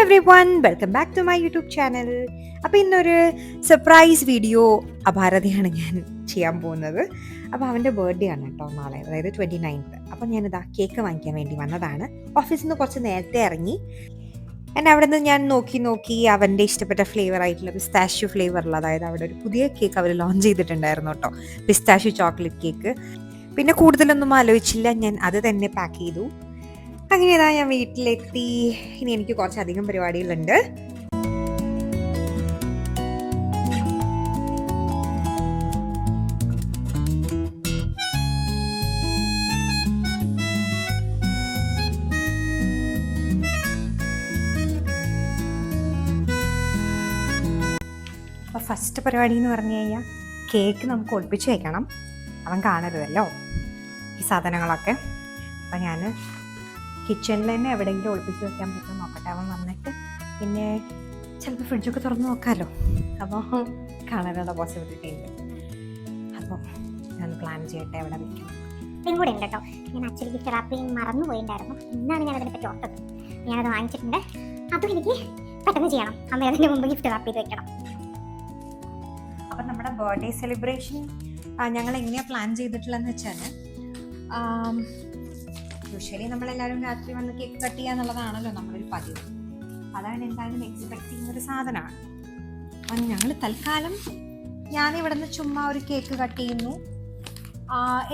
Everyone, welcome back to my YouTube channel. അപ്പോൾ ഇന്നൊരു surprise video അഭാരതയാണ് ഞാൻ ചെയ്യാൻ പോകുന്നത്. അപ്പോൾ അവൻ്റെ ബർത്ത്ഡേ ആണ് കേട്ടോ നാളെ, അതായത് 29th. അപ്പോൾ ഞാനിതാ കേക്ക് വാങ്ങിക്കാൻ വേണ്ടി വന്നതാണ്. ഓഫീസിൽ നിന്ന് കുറച്ച് നേരത്തെ ഇറങ്ങി. എൻ്റെ അവിടെ നിന്ന് ഞാൻ നോക്കി അവൻ്റെ ഇഷ്ടപ്പെട്ട ഫ്ലേവർ ആയിട്ടുള്ള പിസ്താഷ്യൂ ഫ്ലേവറുള്ള, അതായത് അവിടെ ഒരു പുതിയ കേക്ക് അവർ ലോഞ്ച് ചെയ്തിട്ടുണ്ടായിരുന്നു കേട്ടോ, പിസ്താഷ്യൂ ചോക്ലേറ്റ് കേക്ക്. പിന്നെ കൂടുതലൊന്നും ആലോചിച്ചില്ല, ഞാൻ അത് തന്നെ പാക്ക് ചെയ്തു. അങ്ങനെ ഇതാ ഞാൻ വീട്ടിലെത്തി. ഇനി എനിക്ക് കുറച്ചധികം പരിപാടികളുണ്ട്. അപ്പോൾ ഫസ്റ്റ് പരിപാടി എന്ന് പറഞ്ഞു കഴിഞ്ഞാൽ കേക്ക് നമുക്ക് ഒളിപ്പിച്ച് വയ്ക്കണം, അവൻ കാണരുതല്ലോ ഈ സാധനങ്ങളൊക്കെ. അപ്പം ഞാൻ കിച്ചണിൽ തന്നെ എവിടെയെങ്കിലും ഒളിപ്പിച്ച് വെക്കാൻ പറ്റും നോക്കട്ടെ, അവൻ വന്നിട്ട്. പിന്നെ ചിലപ്പോൾ ഫ്രിഡ്ജൊക്കെ തുറന്ന് നോക്കാമല്ലോ, അപ്പോൾ കാണാനുള്ള പോസിബിലിറ്റി ഉണ്ട്. അപ്പോൾ ഞാൻ പ്ലാൻ ചെയ്യട്ടെ എവിടെ വയ്ക്കണം. ഇതും കൂടെ ഉണ്ട് കേട്ടോ. ഞാൻ ആക്ച്വലി ഗിഫ്റ്റ് റാപ്പിംഗ് മറന്നു പോയിട്ടുണ്ടായിരുന്നു. ഇന്നാണ് ഞാൻ അതിനെപ്പറ്റി ഓർത്തത്. ഞാനത് വാങ്ങിച്ചിട്ടുണ്ട്. അപ്പോൾ എനിക്ക് പെട്ടെന്ന് ചെയ്യണം, അന്നേരത്തിൻ്റെ മുമ്പ് ഗിഫ്റ്റ് റാപ്പ് ചെയ്ത് വെക്കണം. അപ്പം നമ്മുടെ ബർത്ത്ഡേ സെലിബ്രേഷൻ ഞങ്ങൾ എങ്ങനെയാണ് പ്ലാൻ ചെയ്തിട്ടുള്ളതെന്ന് വെച്ചാൽ, യൂഷ്വലി നമ്മളെല്ലാവരും രാത്രി വന്ന് കേക്ക് കട്ട് ചെയ്യുക എന്നുള്ളതാണല്ലോ നമ്മളൊരു പതിവ്. അതാണ് എന്തായാലും എക്സ്പെക്ട് ചെയ്യുന്നൊരു സാധനമാണ്. അപ്പം ഞങ്ങൾ തൽക്കാലം ഞാനിവിടെ നിന്ന് ചുമ്മാ ഒരു കേക്ക് കട്ട് ചെയ്യുന്നു,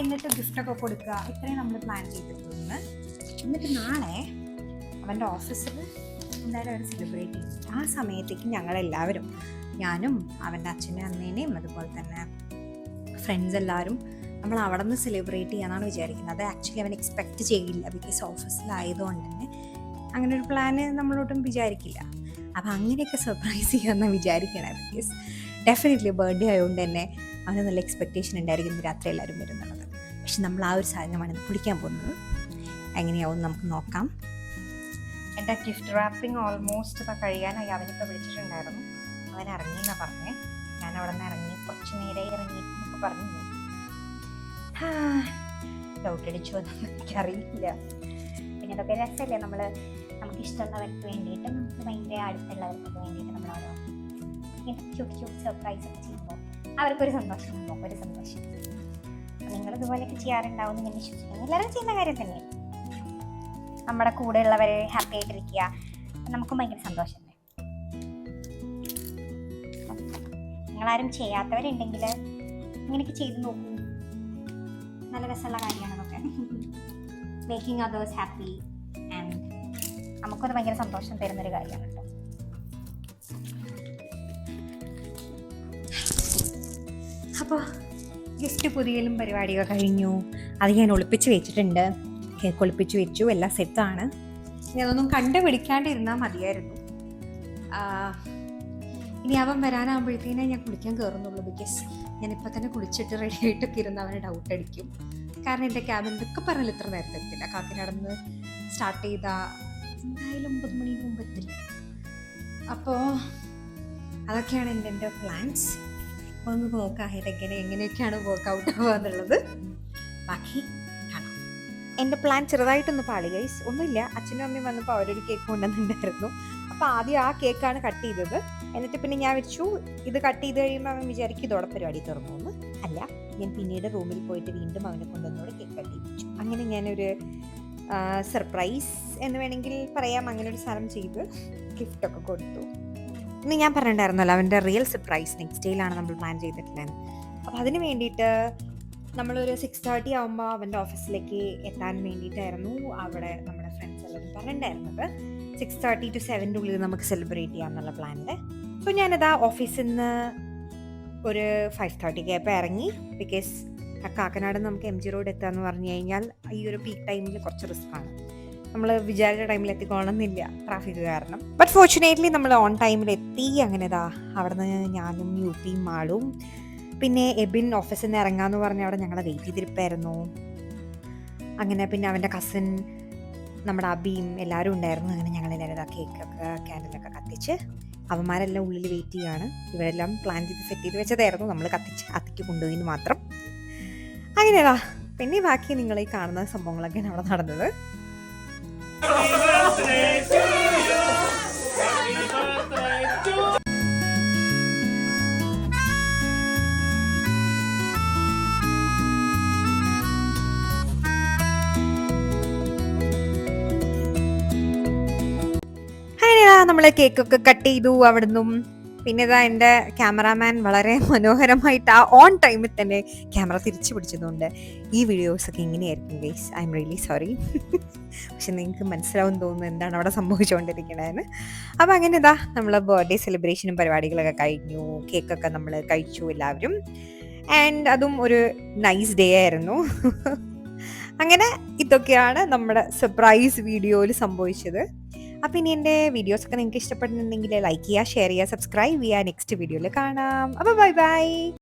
എന്നിട്ട് ഗിഫ്റ്റൊക്കെ കൊടുക്കുക, ഇത്രയും നമ്മൾ പ്ലാൻ ചെയ്തിട്ടുണ്ട്. എന്നിട്ട് നാളെ അവൻ്റെ ഓഫീസിൽ എന്തായാലും അവർ സെലിബ്രേറ്റ് ചെയ്യും. ആ സമയത്തേക്ക് ഞങ്ങളെല്ലാവരും, ഞാനും അവൻ്റെ അച്ഛനും അമ്മേനെയും അതുപോലെ തന്നെ ഫ്രണ്ട്സ് എല്ലാവരും നമ്മൾ അവിടെ നിന്ന് സെലിബ്രേറ്റ് ചെയ്യാനാണ് വിചാരിക്കുന്നത്. അത് ആക്ച്വലി അവൻ എക്സ്പെക്റ്റ് ചെയ്യില്ല, ബിക്കോസ് ഓഫീസിലായതുകൊണ്ട് തന്നെ അങ്ങനെ ഒരു പ്ലാന് നമ്മളൊട്ടും വിചാരിക്കില്ല. അപ്പോൾ അങ്ങനെയൊക്കെ സർപ്രൈസ് ചെയ്യാമെന്ന് വിചാരിക്കണം, ബിക്കോസ് ഡെഫിനറ്റ്ലി ബർത്ത്ഡേ ആയതുകൊണ്ട് തന്നെ അവന് നല്ല എക്സ്പെക്റ്റേഷൻ ഉണ്ടായിരിക്കും രാത്രി എല്ലാവരും വരുന്നുള്ളത്. പക്ഷെ നമ്മൾ ആ ഒരു സാധനമാണ് ഇന്ന് കുടിക്കാൻ പോകുന്നത്. എങ്ങനെയാവും നമുക്ക് നോക്കാം. എൻ്റെ ഗിഫ്റ്റ് റാപ്പിംഗ് ഓൾമോസ്റ്റ് കഴിയാനായി. അവനിപ്പോൾ വിളിച്ചിട്ടുണ്ടായിരുന്നു, അവൻ ഇറങ്ങിയെന്നാണ് പറഞ്ഞേ. ഞാൻ അവിടെ നിന്ന് ഇറങ്ങി, കുറച്ച് നേരെ ഇറങ്ങിയെന്നൊക്കെ പറഞ്ഞു. ഡൗട്ട് അടിച്ചു എന്നൊന്നും എനിക്കറിയില്ല. പിന്നെ അതൊക്കെ രസമല്ലേ, നമുക്ക് ഇഷ്ടമുള്ളവർക്ക് വേണ്ടിയിട്ട്, നമുക്ക് ഭയങ്കര അടുത്തുള്ളവർക്കൊക്കെ വേണ്ടിയിട്ട് നമ്മൾ ഓരോ ക്യൂട്ട് സർപ്രൈസ് ഒക്കെ ചെയ്യുമ്പോൾ അവർക്കൊരു സന്തോഷം, നമുക്കൊരു സന്തോഷം. നിങ്ങളിതുപോലെയൊക്കെ ചെയ്യാറുണ്ടാവും എന്ന് ഞാൻ വിശ്വസിക്കുന്നു. എല്ലാവരും ചെയ്യുന്ന കാര്യം തന്നെ. നമ്മുടെ കൂടെ ഉള്ളവരെ ഹാപ്പി ആയിട്ടിരിക്കുക, നമുക്കും ഭയങ്കര സന്തോഷമല്ലേ. നിങ്ങളാരും ചെയ്യാത്തവരുണ്ടെങ്കിൽ ഇങ്ങനെയൊക്കെ ചെയ്ത് നോക്കൂ, നല്ല രസമുള്ള കാര്യമാണ് അതൊക്കെ. മേക്കിംഗ് അതേഴ്സ് ഹാപ്പി ആൻഡ് നമുക്കത് ഭയങ്കര സന്തോഷം തരുന്നൊരു കാര്യമാണ് കേട്ടോ. അപ്പോൾ ഗിഫ്റ്റ് പുതിയലും പരിപാടിയൊക്കെ കഴിഞ്ഞു. അത് ഞാൻ ഒളിപ്പിച്ച് വെച്ചിട്ടുണ്ട്, കേക്ക് ഒളിപ്പിച്ച് വെച്ചു, എല്ലാം സെറ്റാണ്. ഇനി അതൊന്നും കണ്ടുപിടിക്കാണ്ടിരുന്നാൽ മതിയായിരുന്നു. ഇനി അവൻ വരാനാകുമ്പോഴത്തേനെ ഞാൻ കുളിക്കാൻ കയറുന്നുള്ളൂ, ബിക്കോസ് ഞാനിപ്പോൾ തന്നെ കുളിച്ചിട്ട് റെഡി ആയിട്ടൊക്കെ ഇരുന്ന് അവന് ഡൗട്ട് അടിക്കും. കാരണം എൻ്റെ ക്യാബിൻ ഇതൊക്കെ പറഞ്ഞാൽ ഇത്ര നേരത്തെ എത്തില്ല. കാക്കനാടന്ന് സ്റ്റാർട്ട് ചെയ്താൽ എന്തായാലും 9 മണിക്ക് മുമ്പ് എത്തില്ല. അപ്പോൾ അതൊക്കെയാണ് എൻ്റെ പ്ലാൻസ്. അപ്പോൾ ഒന്ന് നോക്കാം എങ്ങനെയൊക്കെയാണ് വർക്കൗട്ട് ആവുക എന്നുള്ളത്. ബാക്കി കാണാം. എൻ്റെ പ്ലാൻ ചെറുതായിട്ടൊന്ന് പാളി ഗൈസ്. ഒന്നുമില്ല, അച്ഛനും അമ്മയും വന്നപ്പോൾ അവരൊരു കേക്ക് കൊണ്ടുവന്നിട്ടുണ്ടായിരുന്നു. അപ്പോൾ ആദ്യം ആ കേക്കാണ് കട്ട് ചെയ്തത്. എന്നിട്ട് പിന്നെ ഞാൻ വെച്ചു ഇത് കട്ട് ചെയ്ത് കഴിയുമ്പോൾ അവൻ വിചാരിക്കും ഇതോടെ പരിപാടി തുറന്നു. അല്ല, ഞാൻ പിന്നീട് റൂമിൽ പോയിട്ട് വീണ്ടും അവനെ കൊണ്ടുവന്നോട് കേക്ക് കട്ട് ചെയ്യിപ്പിച്ചു. അങ്ങനെ ഞാനൊരു സർപ്രൈസ് എന്ന് വേണമെങ്കിൽ പറയാം, അങ്ങനെ ഒരു സാധനം ചെയ്ത് ഗിഫ്റ്റൊക്കെ കൊടുത്തു. ഇന്ന് ഞാൻ പറഞ്ഞിട്ടുണ്ടായിരുന്നല്ലോ അവൻ്റെ റിയൽ സർപ്രൈസ് നെക്സ്റ്റ് ഡേയിലാണ് നമ്മൾ പ്ലാൻ ചെയ്തിട്ടുള്ളത്. അപ്പോൾ അതിന് വേണ്ടിയിട്ട് നമ്മളൊരു 6:30 ആകുമ്പോൾ അവൻ്റെ ഓഫീസിലേക്ക് എത്താൻ വേണ്ടിയിട്ടായിരുന്നു അവിടെ നമ്മുടെ ഫ്രണ്ട്സ് എല്ലാവരും പറഞ്ഞിട്ടുണ്ടായിരുന്നത്. 6:30 to 7 ഉള്ളിൽ നമുക്ക് സെലിബ്രേറ്റ് ചെയ്യാമെന്നുള്ള പ്ലാനിൽ. സോ ഞാനിതാ ഓഫീസിൽ നിന്ന് ഒരു 5:30 ആയപ്പോൾ ഇറങ്ങി. ബിക്കോസ് കാക്കനാട് നമുക്ക് MG റോഡ് എത്താമെന്ന് പറഞ്ഞു കഴിഞ്ഞാൽ ഈ ഒരു പീക്ക് ടൈമിൽ കുറച്ച് റിസ്ക്കാണ്. നമ്മൾ വിചാരിച്ച ടൈമിൽ എത്തിക്കോണമെന്നില്ല, ട്രാഫിക് കാരണം. ബട്ട് ഫോർച്ചുനേറ്റ്ലി നമ്മൾ ഓൺ ടൈമിൽ എത്തി. അങ്ങനെ അവിടെ നിന്ന് ഞാനും യുപിയും മാളും പിന്നെ എബിൻ ഓഫീസിൽ നിന്ന് ഇറങ്ങാമെന്ന് പറഞ്ഞ് അവിടെ ഞങ്ങളെ വെയിറ്റ് ചെയ്തിരിപ്പായിരുന്നു. അങ്ങനെ പിന്നെ അവൻ്റെ കസിൻ നമ്മുടെ അബിയും എല്ലാവരും ഉണ്ടായിരുന്നു. അങ്ങനെ ഞങ്ങളെല്ലാവരും ആ കേക്കൊക്കെ ക്യാൻഡിലൊക്കെ കത്തിച്ച് അവന്മാരെല്ലാം ഉള്ളിൽ വെയിറ്റ് ചെയ്യുകയാണ്. ഇവരെല്ലാം പ്ലാൻ ചെയ്ത് സെറ്റ് ചെയ്ത് വെച്ചതായിരുന്നു, നമ്മൾ കത്തിക്ക് കൊണ്ടുപോയിന്ന് മാത്രം. അങ്ങനെയതാ പിന്നെ ബാക്കി നിങ്ങൾ ഈ കാണുന്ന സംഭവങ്ങളൊക്കെയാണ് അവിടെ നടന്നത്. നമ്മൾ കേക്കൊക്കെ കട്ട് ചെയ്തു അവിടുന്നും. പിന്നെ ഇതാ എൻ്റെ ക്യാമറാമാൻ വളരെ മനോഹരമായിട്ട് ആ ഓൺ ടൈമിൽ തന്നെ ക്യാമറ തിരിച്ചു പിടിച്ചതുകൊണ്ട് ഈ വീഡിയോസൊക്കെ ഇങ്ങനെയായിരിക്കും guys. I am really sorry. പക്ഷെ നിങ്ങൾക്ക് മനസ്സിലാവും തോന്നുന്നു എന്താണ് അവിടെ സംഭവിച്ചുകൊണ്ടിരിക്കണതെന്ന്. അപ്പോൾ അങ്ങനെ ഇതാ നമ്മളെ ബർത്ത്ഡേ സെലിബ്രേഷനും പരിപാടികളൊക്കെ കഴിഞ്ഞു. കേക്കൊക്കെ നമ്മൾ കഴിച്ചു എല്ലാവരും. ആൻഡ് അതും ഒരു നൈസ് ഡേ ആയിരുന്നു. അങ്ങനെ ഇതൊക്കെയാണ് നമ്മുടെ സർപ്രൈസ് വീഡിയോയിൽ സംഭവിച്ചത്. അപ്പം ഇനി എൻ്റെ വീഡിയോസൊക്കെ നിങ്ങൾക്ക് ഇഷ്ടപ്പെടുന്നുണ്ടെങ്കിൽ ലൈക്ക് ചെയ്യുക, ഷെയർ ചെയ്യുക, സബ്സ്ക്രൈബ് ചെയ്യുക. നെക്സ്റ്റ് വീഡിയോയിൽ കാണാം. അപ്പോൾ ബൈ ബൈ.